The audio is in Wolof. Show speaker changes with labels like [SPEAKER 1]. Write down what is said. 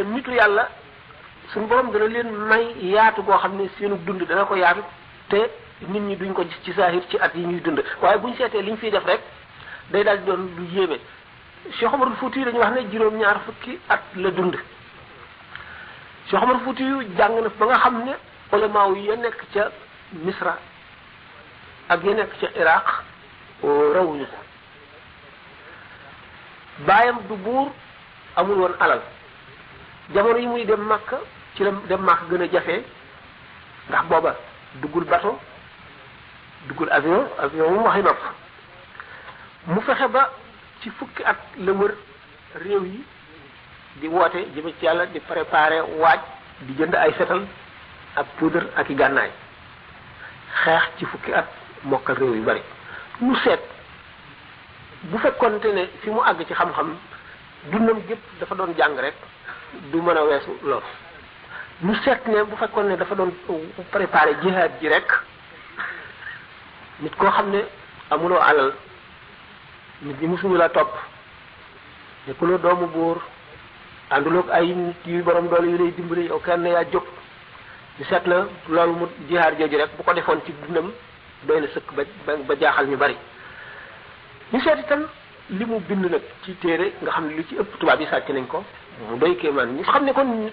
[SPEAKER 1] nitu yàlla suñu borom dana leen may yaatu goo xam ne seenu dund dana ko yaatu te nit ñi duñ ko gis ci saahir ci at yi ñuy dund waaye buñ seetee liñ fiy def rek day daal di doon lu yéeme Cheikh Omarul Fouti dañu wax ne juróom-ñaar fukki at la dund Cheikh Omarul Fouti yu jàng na ba nga xam ne ulama yi ya nekk ca Misra ak ya nekk ca Iraq rawuñu ko baayam du buur amul woon alal jamono yi muy dem Makka ci la dem Makka gën a jafe ndax booba duggul bateau duggul avion mu waxi nopp mu fexe ba ci fukki at la wër réew yi di woote jëme ci yàlla di préparer waaj di jënd ay fetal ak poudre ak i gànnaay xeex ci fukki at mokkal réew yu bari mu seet bu fekkonte ne fi mu àgg ci xam-xam dundam gépp dafa doon jàng rek du mën a weesu loolu mu seet ne bu fekkoon ne dafa doon préparer jihaad ji rek nit koo xam ne amuloo alal nit ñi musuñu la topp nekkuloo doomu buur ànduloog ay nit yu borom doole yu lay dimbali yow kenn yaa jóg ñu seet la loolu mu jihaad jooju rek bu ko defoon ci dundam doy na sëkk ba jaaxal ñu bari ñu seet itam li mu bind nag ci téere nga xam ne li ci ëpp tubaab yi sàcc nañ ko mu doy kéemaan ñu xam ne kon